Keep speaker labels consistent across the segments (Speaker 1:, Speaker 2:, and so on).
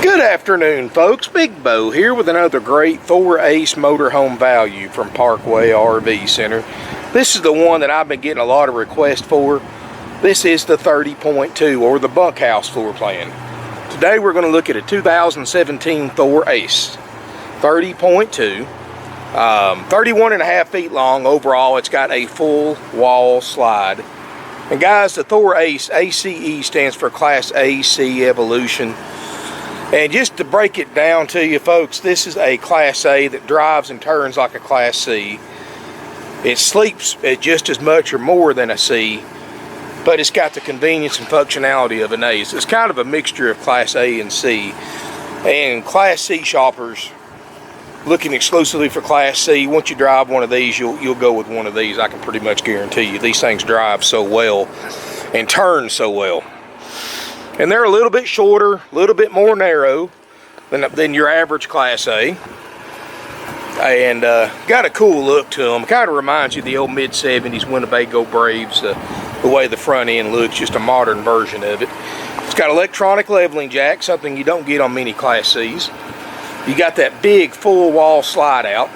Speaker 1: Good afternoon, folks. Big Bo here with another great Thor Ace motorhome value from Parkway RV Center. This is the one that I've been getting a lot of requests for. This is the 30.2 or the bunkhouse floor plan. Today we're going to look at a 2017 Thor Ace 30.2, 31.5 feet long overall. It's got a full wall slide. And guys, the Thor Ace, ACE stands for Class AC Evolution. And just to break it down to you folks, this is a Class A that drives and turns like a Class C. It sleeps at just as much or more than a C, but it's got the convenience and functionality of an Ace. It's kind of a mixture of Class A and C. And Class C shoppers looking exclusively for Class C, once you drive one of these, you'll go with one of these. I can pretty much guarantee you. These things drive so well and turn so well. And they're a little bit shorter, a little bit more narrow than your average Class A. And got a cool look to them. Kind of reminds you of the old mid-70s Winnebago Braves, the way the front end looks, just a modern version of it. It's got electronic leveling jack, something you don't get on many Class Cs. You got that big full wall slide out.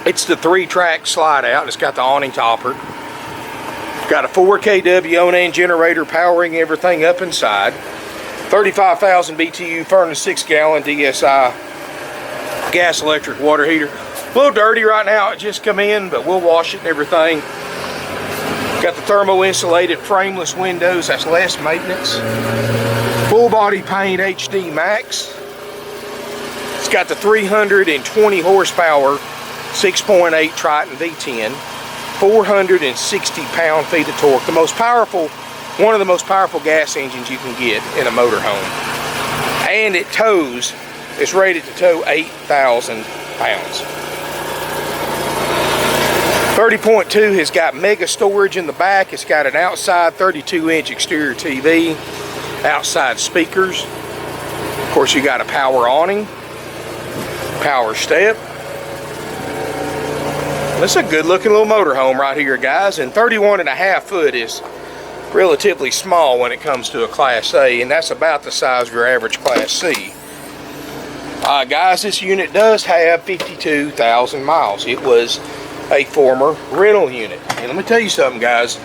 Speaker 1: It's the 3-track slide out, and it's got the awning topper. Got a 4 kW Onan generator powering everything up inside. 35,000 BTU furnace, 6-gallon DSI gas electric water heater. A little dirty right now, it just come in, but we'll wash it and everything. Got the thermo insulated frameless windows, that's less maintenance. Full body paint HD Max. It's got the 320 horsepower 6.8 Triton V10. 460 pound-feet of torque. The most powerful, one of the most powerful gas engines you can get in a motorhome. And it tows, it's rated to tow 8,000 pounds. 30.2 has got mega storage in the back. It's got an outside 32-inch exterior TV, outside speakers. Of course, you got a power awning, power step. It's a good looking little motorhome right here, guys, and 31.5 foot is relatively small when it comes to a Class A, and that's about the size of your average Class C. Guys, this unit does have 52,000 miles. It was a former rental unit, and let me tell you something, guys,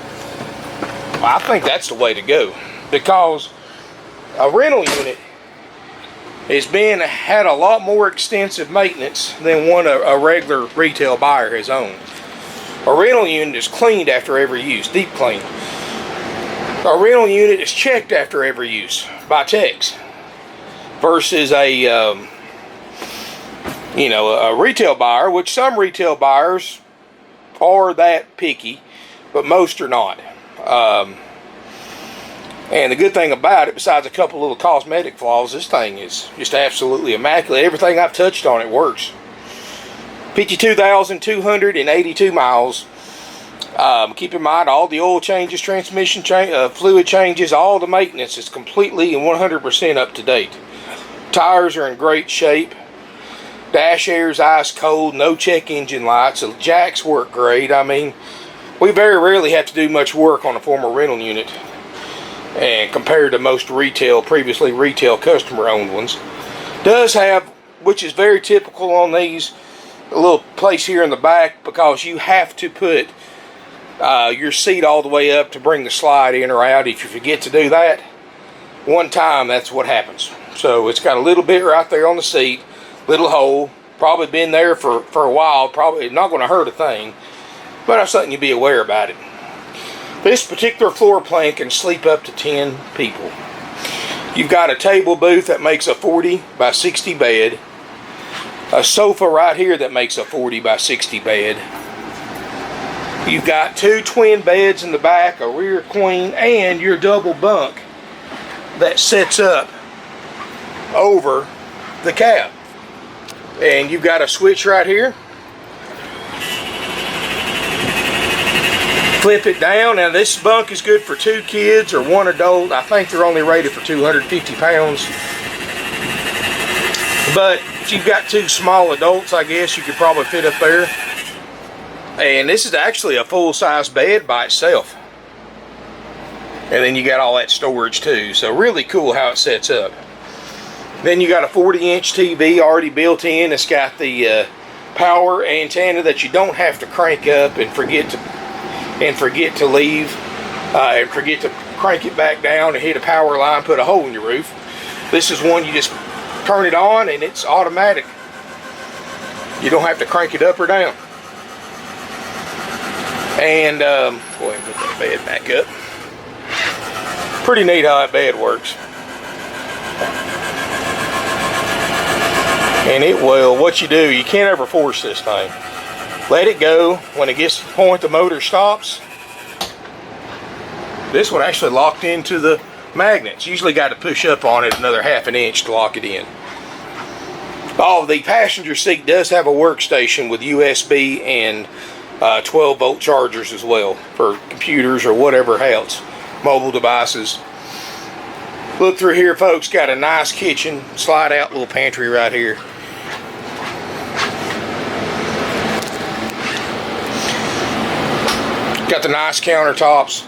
Speaker 1: I think that's the way to go, because a rental unit had a lot more extensive maintenance than one a regular retail buyer has owned. A rental unit is cleaned after every use, deep clean. A rental unit is checked after every use by techs, versus a retail buyer, which some retail buyers are that picky, but most are not. And the good thing about it, besides a couple little cosmetic flaws, this thing is just absolutely immaculate. Everything I've touched on it works. 52,282 miles. Keep in mind, all the oil changes, transmission fluid changes, all the maintenance is completely and 100% up to date. Tires are in great shape. Dash air's ice cold, no check engine lights. The jacks work great. I mean, we very rarely have to do much work on a former rental unit, and compared to most previously retail customer owned ones. Does have, which is very typical on these, a little place here in the back, because you have to put your seat all the way up to bring the slide in or out. If you forget to do that one time, that's what happens. So it's got a little bit right there on the seat, little hole, probably been there for a while, probably not going to hurt a thing, but that's something you be aware about it. This particular floor plan can sleep up to 10 people. You've got a table booth that makes a 40 by 60 bed. A sofa right here that makes a 40 by 60 bed. You've got 2 twin beds in the back, a rear queen, and your double bunk that sets up over the cab. And you've got a switch right here. Flip it down. Now this bunk is good for 2 kids or 1 adult. I think they're only rated for 250 pounds. But if you've got 2 small adults, I guess you could probably fit up there. And this is actually a full-size bed by itself. And then you got all that storage too. So really cool how it sets up. Then you got a 40-inch TV already built in. It's got the power antenna that you don't have to crank up and forget to leave, and forget to crank it back down and hit a power line, put a hole in your roof. This is one you just turn it on and it's automatic. You don't have to crank it up or down. And go ahead and put that bed back up. Pretty neat how that bed works. And it will, what you do, you can't ever force this thing. Let it go. When it gets to the point the motor stops, this one actually locked into the magnets. Usually got to push up on it another ½ an inch to lock it in. Oh, the passenger seat does have a workstation with USB and 12-volt chargers as well for computers or whatever else, mobile devices. Look through here, folks. Got a nice kitchen, slide out little pantry right here. Got the nice countertops,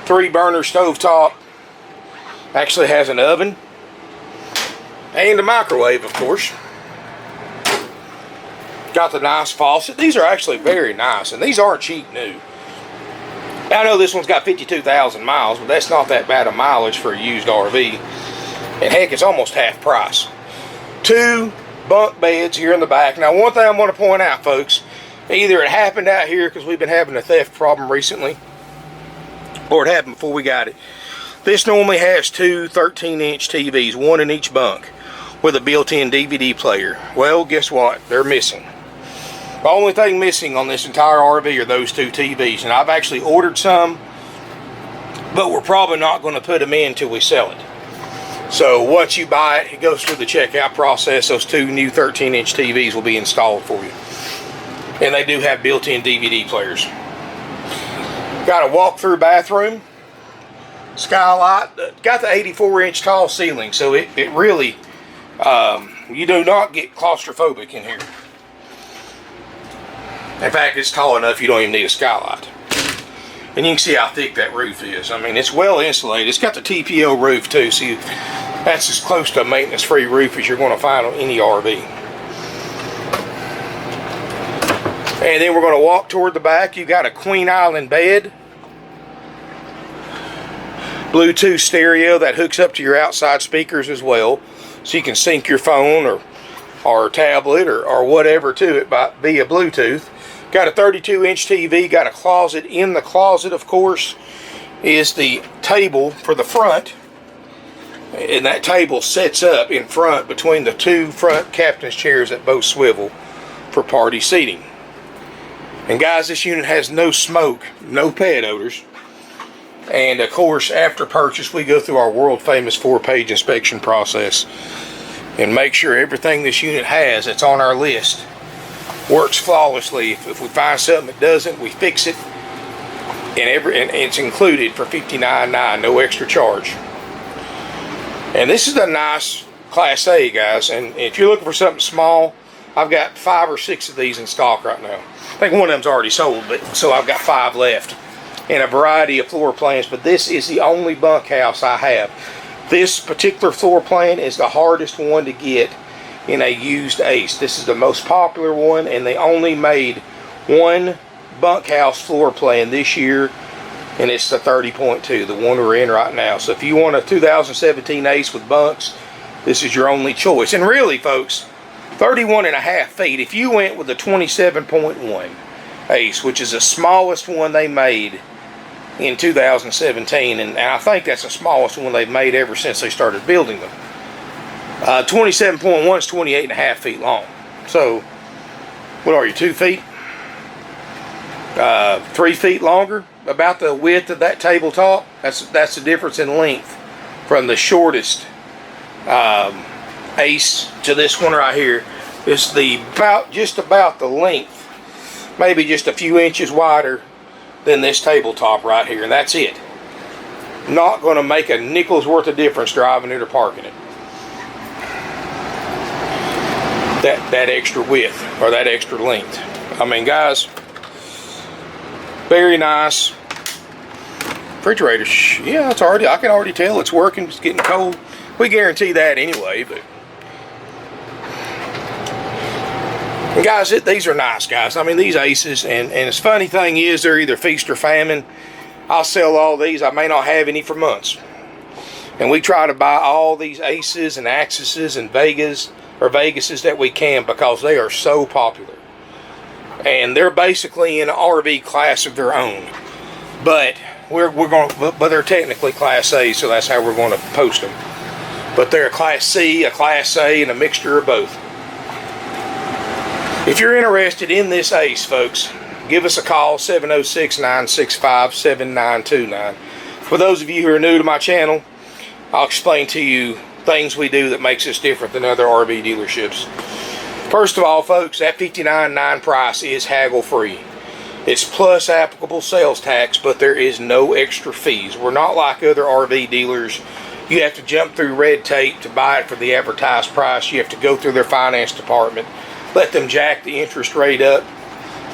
Speaker 1: 3-burner stovetop. Actually has an oven and a microwave, of course. Got the nice faucet. These are actually very nice, and these aren't cheap new. I know this one's got 52,000 miles, but that's not that bad of mileage for a used RV. And heck, it's almost half price. 2 bunk beds here in the back. Now, one thing I want to point out, folks, either it happened out here because we've been having a theft problem recently, or it happened before we got it. This normally has 2 13-inch TVs, one in each bunk, with a built-in DVD player. Well, guess what? They're missing. The only thing missing on this entire RV are those 2 TVs, and I've actually ordered some, but we're probably not going to put them in until we sell it. So once you buy it, it goes through the checkout process. Those 2 new 13-inch TVs will be installed for you. And they do have built-in DVD players. Got a walk-through bathroom. Skylight. Got the 84-inch tall ceiling, so it really, you do not get claustrophobic in here. In fact, it's tall enough you don't even need a skylight. And you can see how thick that roof is. I mean, it's well insulated. It's got the TPO roof too, so that's as close to a maintenance-free roof as you're going to find on any RV. And then we're going to walk toward the back. You've got a Queen Island bed. Bluetooth stereo that hooks up to your outside speakers as well. So you can sync your phone or tablet or whatever to it via Bluetooth. Got a 32-inch TV. Got a closet. In the closet, of course, is the table for the front. And that table sets up in front between the 2 front captain's chairs that both swivel for party seating. And guys, this unit has no smoke, no pet odors. And of course, after purchase, we go through our world famous 4-page inspection process and make sure everything this unit has that's on our list works flawlessly. If we find something that doesn't, we fix it. And it's included for $59.9, no extra charge. And this is a nice Class A, guys. And if you're looking for something small, I've got 5 or 6 of these in stock right now. I think one of them's already sold, but so I've got 5 left. And a variety of floor plans, but this is the only bunkhouse I have. This particular floor plan is the hardest one to get in a used Ace. This is the most popular one, and they only made 1 bunkhouse floor plan this year, and it's the 30.2, the one we're in right now. So if you want a 2017 Ace with bunks, this is your only choice. And really, folks, 31.5 feet. If you went with the 27.1 Ace, which is the smallest one they made in 2017, and I think that's the smallest one they've made ever since they started building them. 27.1 is 28.5 feet long. So, what are you, 2 feet? 3 feet longer, about the width of that tabletop. That's the difference in length from the shortest Ace to this one right here. It's just about the length, maybe just a few inches wider than this tabletop right here, and that's it. Not going to make a nickel's worth of difference driving it or parking it. That extra width or that extra length. I mean, guys, very nice refrigerator, yeah, it's already, I can already tell it's working. It's getting cold. We guarantee that anyway. But and guys, these are nice, guys. I mean, these Aces, and the funny thing is, they're either feast or famine. I'll sell all these. I may not have any for months. And we try to buy all these Aces and Axuses and Vegases that we can, because they are so popular. And they're basically in an RV class of their own. But but they're technically Class A, so that's how we're going to post them. But they're a Class C, a Class A, and a mixture of both. If you're interested in this Ace, folks, give us a call, 706-965-7929. For those of you who are new to my channel, I'll explain to you things we do that makes us different than other RV dealerships. First of all, folks, that $59.9 price is haggle-free. It's plus applicable sales tax, but there is no extra fees. We're not like other RV dealers. You have to jump through red tape to buy it for the advertised price. You have to go through their finance department, let them jack the interest rate up,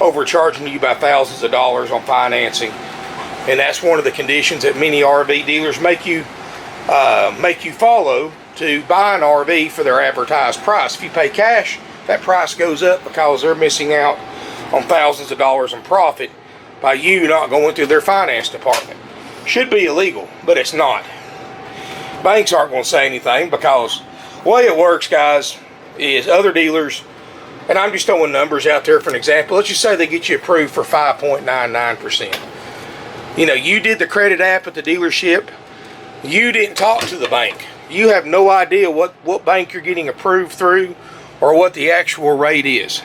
Speaker 1: overcharging you by thousands of dollars on financing. And that's one of the conditions that many RV dealers make you follow to buy an RV for their advertised price. If you pay cash, that price goes up because they're missing out on thousands of dollars in profit by you not going through their finance department. Should be illegal, but it's not. Banks aren't going to say anything, because the way it works, guys, is other dealers, and I'm just throwing numbers out there for an example. Let's just say they get you approved for 5.99%. You know, you did the credit app at the dealership. You didn't talk to the bank. You have no idea what bank you're getting approved through or what the actual rate is.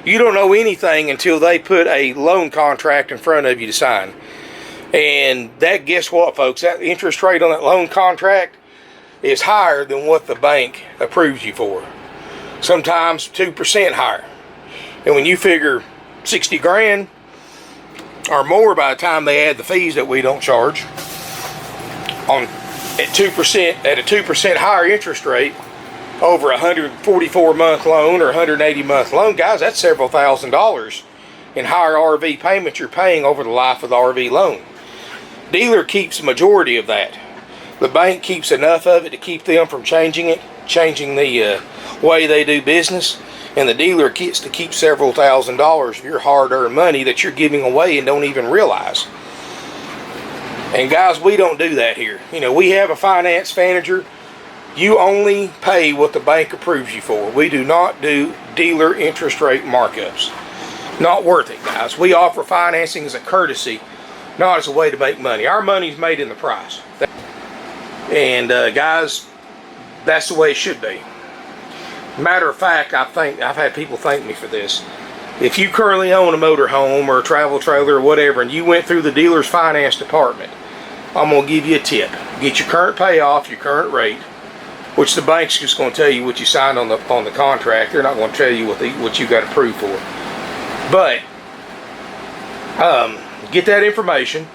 Speaker 1: You don't know anything until they put a loan contract in front of you to sign. And that, guess what, folks? That interest rate on that loan contract is higher than what the bank approves you for. Sometimes 2% higher. And when you figure 60 grand or more by the time they add the fees that we don't charge at 2%, at a 2% higher interest rate over a 144-month loan or 180-month loan, guys, that's several $1,000s in higher RV payments you're paying over the life of the RV loan. Dealer keeps the majority of that. The bank keeps enough of it to keep them from changing the way they do business, and the dealer gets to keep several $1,000s of your hard-earned money that you're giving away and don't even realize. And guys, we don't do that here. You know, we have a finance manager. You only pay what the bank approves you for. We do not do dealer interest rate markups. Not worth it, guys. We offer financing as a courtesy, not as a way to make money. Our money's made in the price. And guys, that's the way it should be. Matter of fact, I've had people thank me for this. If you currently own a motorhome or a travel trailer or whatever, and you went through the dealer's finance department, I'm going to give you a tip. Get your current payoff, your current rate, which the bank's just going to tell you what you signed on the contract. They're not going to tell you what you got approved for. But get that information,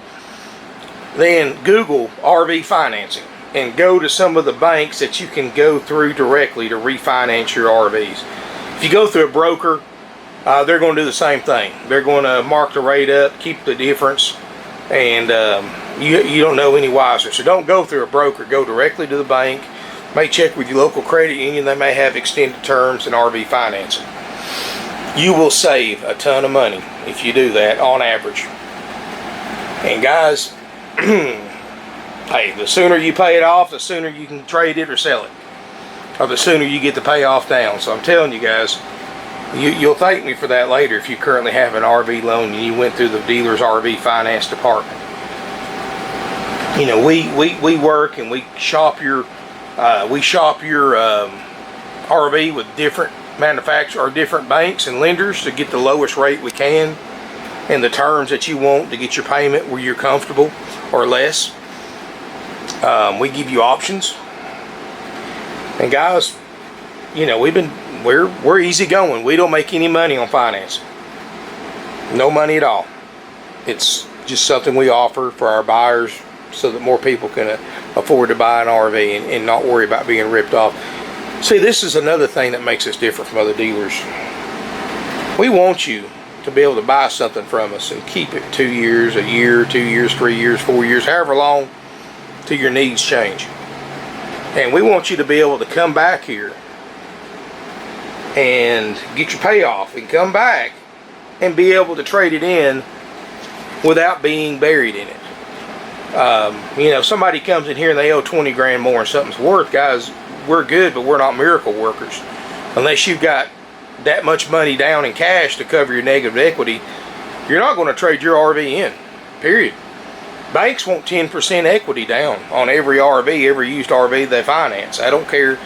Speaker 1: then Google RV financing and go to some of the banks that you can go through directly to refinance your RVs. If you go through a broker, they're going to do the same thing. They're going to mark the rate up, keep the difference, and you don't know any wiser. So don't go through a broker. Go directly to the bank. May check with your local credit union. They may have extended terms in RV financing. You will save a ton of money if you do that on average. And guys, hey, the sooner you pay it off, the sooner you can trade it or sell it, or the sooner you get the payoff down. So I'm telling you guys, you'll thank me for that later if you currently have an RV loan and you went through the dealer's RV finance department. You know, we work and we shop your RV with different manufacturers or different banks and lenders to get the lowest rate we can and the terms that you want to get your payment where you're comfortable or less. We give you options. And guys, you know, we're easy going. We don't make any money on financing. No money at all. It's just something we offer for our buyers so that more people can afford to buy an RV and not worry about being ripped off. See, this is another thing that makes us different from other dealers. We want you to be able to buy something from us and keep it 2 years, a year, 2 years, 3 years, 4 years, however long till your needs change. And we want you to be able to come back here and get your payoff and come back and be able to trade it in without being buried in it. You know, somebody comes in here and they owe 20 grand more than something's worth. Guys, we're good, but we're not miracle workers. Unless you've got that much money down in cash to cover your negative equity, you're not going to trade your RV in, period. Banks want 10% equity down on every RV, every used RV they finance. I don't care.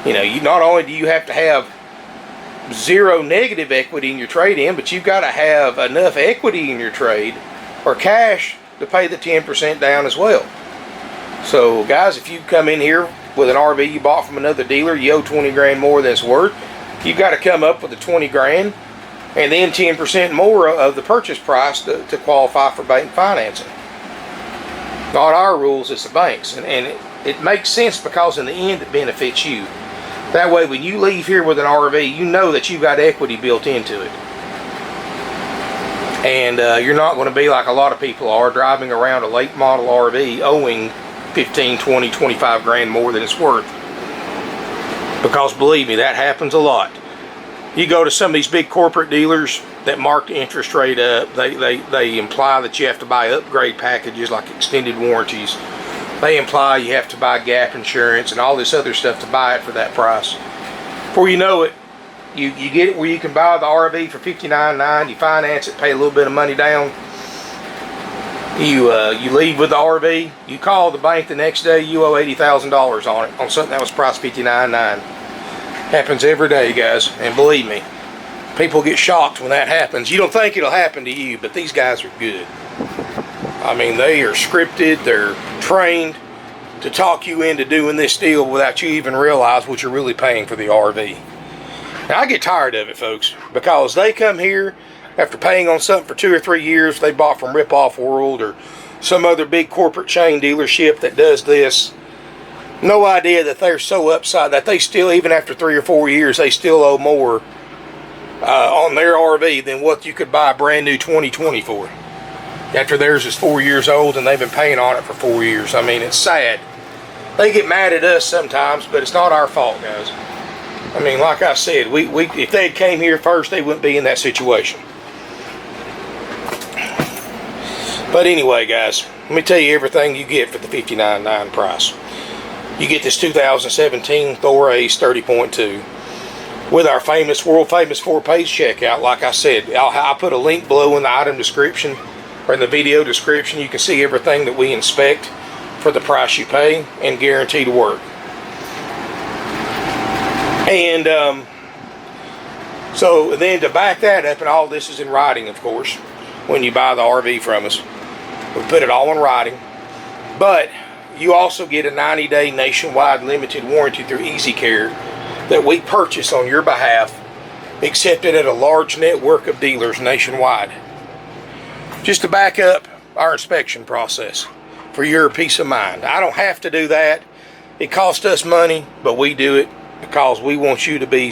Speaker 1: You know, you not only do you have to have zero negative equity in your trade in, but you've got to have enough equity in your trade or cash to pay the 10% down as well. So guys, if you come in here with an RV you bought from another dealer, you owe 20 grand more than it's worth, you've got to come up with the 20 grand and then 10% more of the purchase price to qualify for bank financing. Not our rules, it's the banks. And it makes sense because in the end it benefits you. That way when you leave here with an RV, you know that you've got equity built into it. And you're not going to be like a lot of people are, driving around a late model RV owing 15, 20, 25 grand more than it's worth. Because believe me, that happens a lot. You go to some of these big corporate dealers that mark the interest rate up, they imply that you have to buy upgrade packages like extended warranties. They imply you have to buy gap insurance and all this other stuff to buy it for that price. Before you know it, you get it where you can buy the RV for $59,900, you finance it, pay a little bit of money down. You leave with the RV, you call the bank the next day, you owe $80,000 on it, on something that was priced $59,900. Happens every day, guys, and believe me, people get shocked when that happens. You don't think it'll happen to you, but these guys are good. I mean, they are scripted, they're trained to talk you into doing this deal without you even realize what you're really paying for the RV. Now, I get tired of it, folks, because they come here after paying on something for 2 or 3 years they bought from Rip Off World or some other big corporate chain dealership that does this. No idea that they're so upside that they still, even after 3 or 4 years, they still owe more on their RV than what you could buy a brand new 2020 for. After theirs is 4 years old and they've been paying on it for 4 years. I mean, it's sad. They get mad at us sometimes, but it's not our fault, guys. I mean, like I said, if they came here first, they wouldn't be in that situation. But anyway, guys, let me tell you everything you get for the $59,900 price. You get this 2017 Thor Ace 30.2 with our world famous 4-page checkout. Like I said, I'll put a link below in the item description or in the video description. You can see everything that we inspect for the price you pay and guarantee to work. And so then to back that up, and all this is in writing, of course, when you buy the RV from us, we put it all in writing. But you also get a 90-day nationwide limited warranty through Easy Care that we purchase on your behalf, accepted at a large network of dealers nationwide. Just to back up our inspection process for your peace of mind. I don't have to do that. It costs us money, but we do it because we want you to be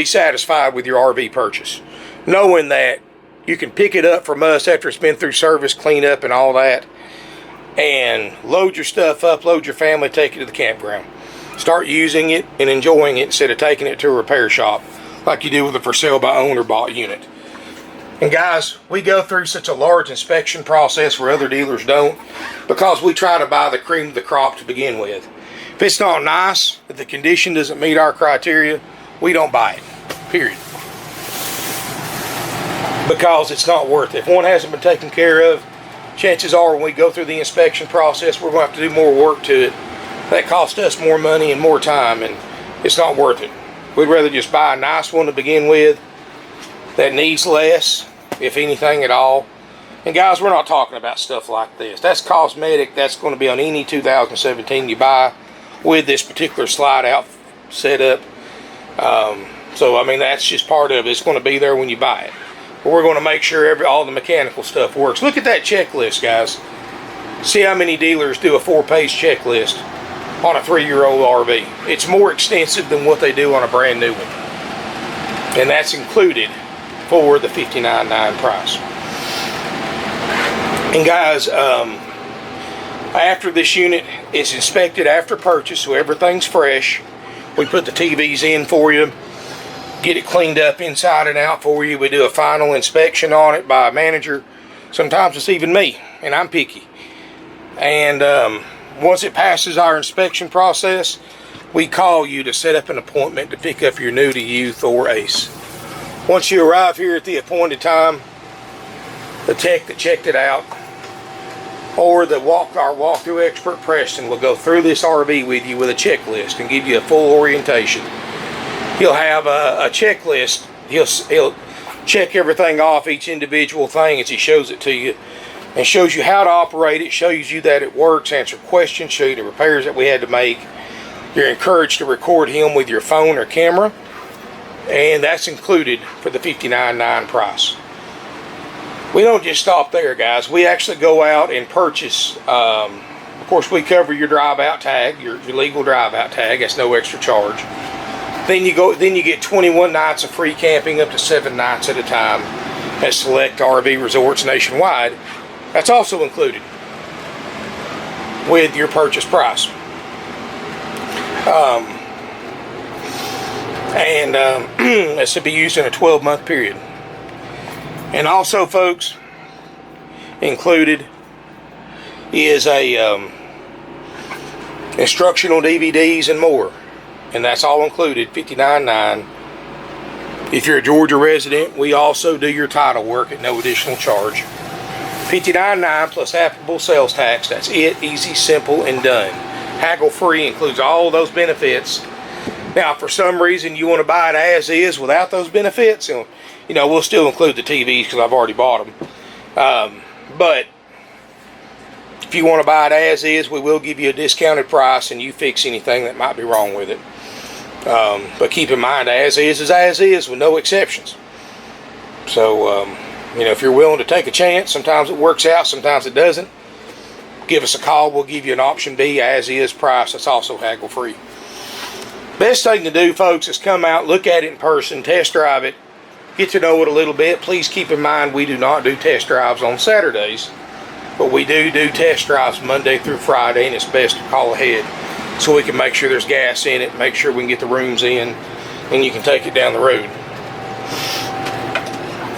Speaker 1: satisfied with your RV purchase, knowing that you can pick it up from us after it's been through service, cleanup, and all that, and load your stuff up, load your family, take it to the campground. Start using it and enjoying it instead of taking it to a repair shop like you do with a for sale by owner bought unit. And guys, we go through such a large inspection process where other dealers don't because we try to buy the cream of the crop to begin with. If it's not nice, if the condition doesn't meet our criteria, we don't buy it, period. Because it's not worth it. If one hasn't been taken care of, chances are when we go through the inspection process, we're going to have to do more work to it. That costs us more money and more time, and it's not worth it. We'd rather just buy a nice one to begin with that needs less, if anything at all. And guys, we're not talking about stuff like this. That's cosmetic. That's going to be on any 2017 you buy with this particular slide out setup. So I mean, that's just part of it. It's going to be there when you buy it. But we're going to make sure all the mechanical stuff works. Look at that checklist, guys. See how many dealers do a 4-page checklist on a 3-year-old RV. It's more extensive than what they do on a brand new one. And that's included for the $59.9 price. And guys, after this unit is inspected after purchase, so everything's fresh, we put the TVs in for you, get it cleaned up inside and out for you. We do a final inspection on it by a manager. Sometimes it's even me, and I'm picky. And once it passes our inspection process, we call you to set up an appointment to pick up your new to you Thor Ace. Once you arrive here at the appointed time, the tech that checked it out, or our walkthrough expert Preston, will go through this RV with you with a checklist and give you a full orientation. He'll have a checklist. He'll check everything off, each individual thing, as he shows it to you, and shows you how to operate it, shows you that it works, answer questions, show you the repairs that we had to make. You're encouraged to record him with your phone or camera, and that's included for the $59.9 price. We don't just stop there, guys. We actually go out and purchase, of course, we cover your drive-out tag, your legal drive-out tag. That's no extra charge. Then you get 21 nights of free camping, up to 7 nights at a time at select RV resorts nationwide. That's also included with your purchase price. This will be used in a 12-month period. And also, folks, included is a instructional DVDs and more. And that's all included, $59.9. If you're a Georgia resident, we also do your title work at no additional charge. $59.9 plus applicable sales tax. That's it, easy, simple, and done. Haggle free, includes all those benefits. Now, if for some reason you want to buy it as is without those benefits, we'll still include the TVs because I've already bought them. But if you want to buy it as is, we will give you a discounted price and you fix anything that might be wrong with it. But keep in mind, as is with no exceptions. So, if you're willing to take a chance, sometimes it works out, sometimes it doesn't. Give us a call. We'll give you an option B as is price. That's also haggle free. Best thing to do, folks, is come out, look at it in person, test drive it, get to know it a little bit. Please keep in mind we do not do test drives on Saturdays, but we do test drives Monday through Friday, and it's best to call ahead so we can make sure there's gas in it, make sure we can get the rooms in, and you can take it down the road.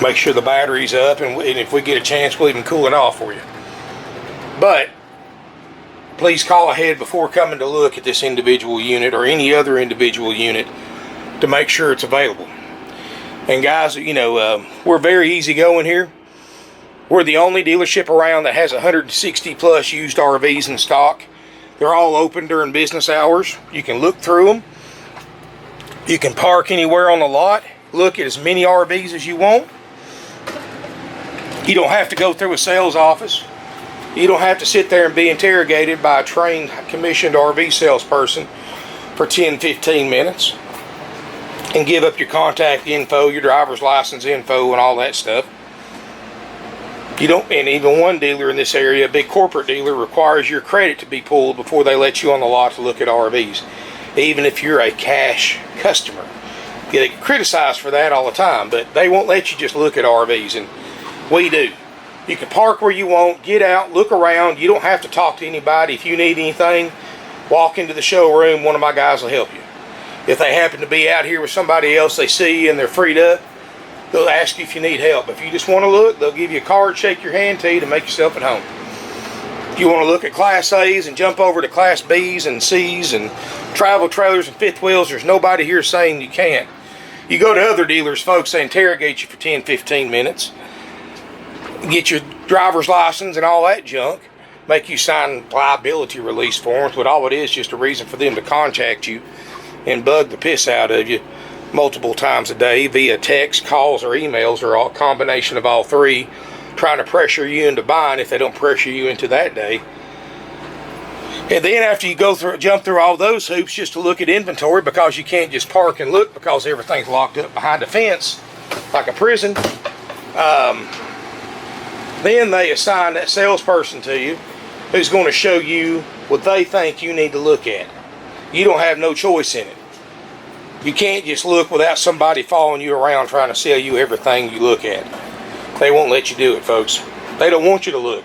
Speaker 1: Make sure the battery's up, and if we get a chance, we'll even cool it off for you. But please call ahead before coming to look at this individual unit or any other individual unit to make sure it's available. And guys, we're very easygoing here. We're the only dealership around that has 160 plus used RVs in stock. They're all open during business hours. You can look through them. You can park anywhere on the lot. Look at as many RVs as you want. You don't have to go through a sales office. You don't have to sit there and be interrogated by a trained, commissioned RV salesperson for 10-15 minutes and give up your contact info, your driver's license info, and all that stuff. And even one dealer in this area, a big corporate dealer, requires your credit to be pulled before they let you on the lot to look at RVs, even if you're a cash customer. They get criticized for that all the time, but they won't let you just look at RVs, and we do. You can park where you want, get out, look around. You don't have to talk to anybody. If you need anything, walk into the showroom. One of my guys will help you. If they happen to be out here with somebody else, they see you and they're freed up, they'll ask you if you need help. If you just want to look, they'll give you a card, shake your hand to you to make yourself at home. If you want to look at Class A's and jump over to Class B's and C's and travel trailers and fifth wheels, there's nobody here saying you can't. You go to other dealers, folks, they interrogate you for 10-15 minutes. Get your driver's license and all that junk, make you sign liability release forms, but all it is just a reason for them to contact you and bug the piss out of you multiple times a day via text, calls, or emails, or a combination of all three, trying to pressure you into buying if they don't pressure you into that day. And then after you jump through all those hoops just to look at inventory, because you can't just park and look because everything's locked up behind a fence like a prison, then they assign that salesperson to you who's going to show you what they think you need to look at. You don't have no choice in it. You can't just look without somebody following you around trying to sell you everything you look at. They won't let you do it, folks. They don't want you to look.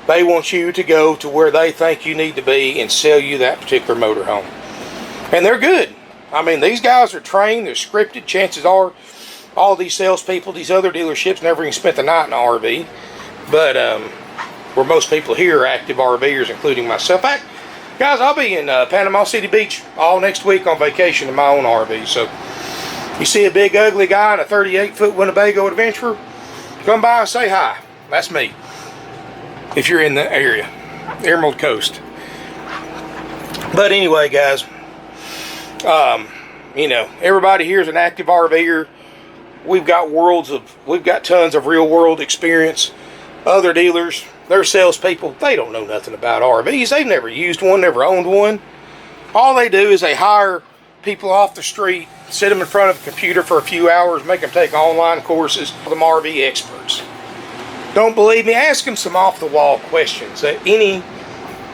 Speaker 1: They want you to go to where they think you need to be and sell you that particular motorhome. And they're good. I mean, these guys are trained, they're scripted. Chances are all these salespeople, these other dealerships, never even spent the night in an RV. But where most people here are active RVers, including myself. Guys, I'll be in Panama City Beach all next week on vacation in my own RV. So you see a big ugly guy in a 38-foot Winnebago Adventurer, come by and say hi. That's me. If you're in the area, Emerald Coast. But anyway, guys, you know, everybody here is an active RVer. We've got tons of real world experience. Other dealers, they're salespeople. They don't know nothing about RVs. They've never used one, never owned one. All they do is they hire people off the street, sit them in front of a computer for a few hours, make them take online courses. Them RV experts. Don't believe me? Ask them some off-the-wall questions that any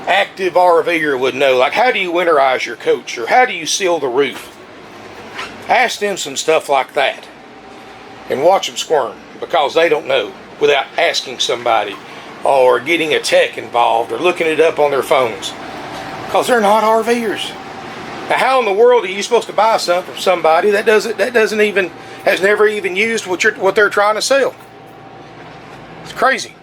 Speaker 1: active RVer would know. Like, how do you winterize your coach? Or how do you seal the roof? Ask them some stuff like that. And watch them squirm. Because they don't know without asking somebody. Or getting a tech involved. Or looking it up on their phones. Because they're not RVers. Now, how in the world are you supposed to buy something from somebody that has never even used what they're trying to sell? It's crazy.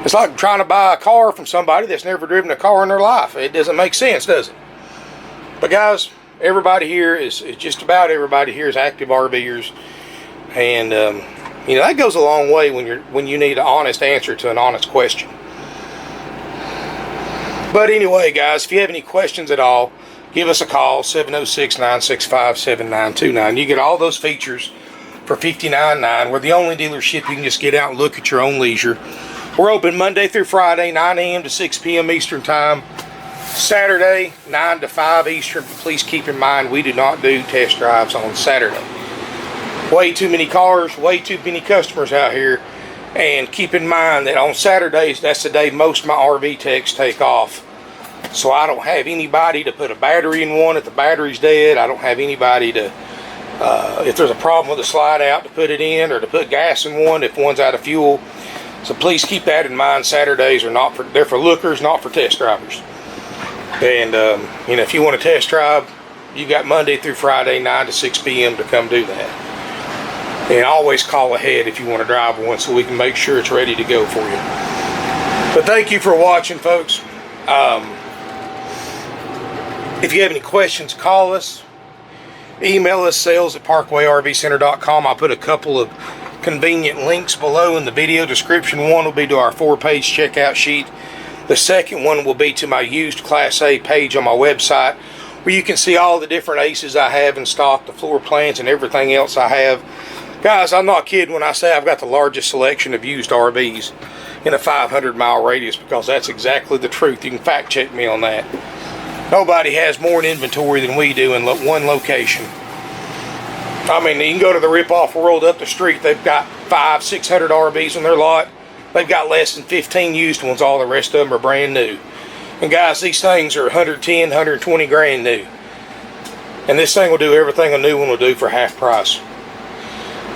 Speaker 1: It's like trying to buy a car from somebody that's never driven a car in their life. It doesn't make sense, does it? But guys, everybody here is just about everybody here is active RVers, and you know, that goes a long way when you need an honest answer to an honest question. But anyway, guys, if you have any questions at all, give us a call, 706-965-7929. You get all those features for $59.9. We're the only dealership you can just get out and look at your own leisure. We're open Monday through Friday, 9 a.m. to 6 p.m. Eastern Time. Saturday, 9 to 5 Eastern. But please keep in mind, we do not do test drives on Saturday. Way too many cars, way too many customers out here. And keep in mind that on Saturdays, that's the day most of my RV techs take off. So I don't have anybody to put a battery in one if the battery's dead. I don't have anybody to, if there's a problem with the slide out, to put it in, or to put gas in one if one's out of fuel. So please keep that in mind. Saturdays are they're for lookers, not for test drivers. And you know, if you want to test drive, you got Monday through Friday, 9 to 6 p.m. to come do that. And always call ahead if you want to drive one so we can make sure it's ready to go for you. But thank you for watching, folks. If you have any questions, call us. Email us, sales@parkwayrvcenter.com. I'll put a couple of convenient links below in the video description. One will be to our 4-page checkout sheet. The second one will be to my used Class A page on my website, where you can see all the different aces I have in stock, the floor plans and everything else I have. Guys, I'm not kidding when I say I've got the largest selection of used RVs in a 500-mile radius, because that's exactly the truth. You can fact check me on that. Nobody has more in inventory than we do in one location. I mean, you can go to the rip-off world up the street. They've got 500-600 RVs on their lot. They've got less than 15 used ones. All the rest of them are brand new. And guys, these things are 110, 120 grand new. And this thing will do everything a new one will do for half price.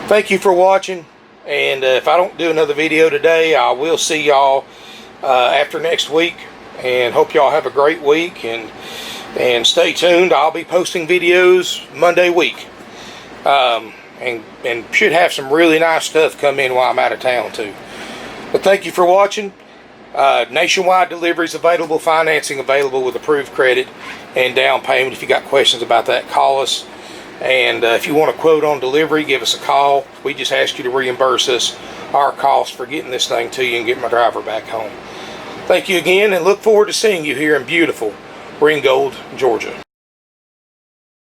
Speaker 1: Thank you for watching. And if I don't do another video today, I will see y'all after next week. And hope y'all have a great week. And stay tuned. I'll be posting videos Monday week. And should have some really nice stuff come in while I'm out of town too. But thank you for watching. Nationwide deliveries available, financing available with approved credit and down payment. If you got questions about that, call us. And if you want a quote on delivery, give us a call. We just ask you to reimburse us our cost for getting this thing to you and getting my driver back home. Thank you again, and look forward to seeing you here in beautiful Ringgold, Georgia.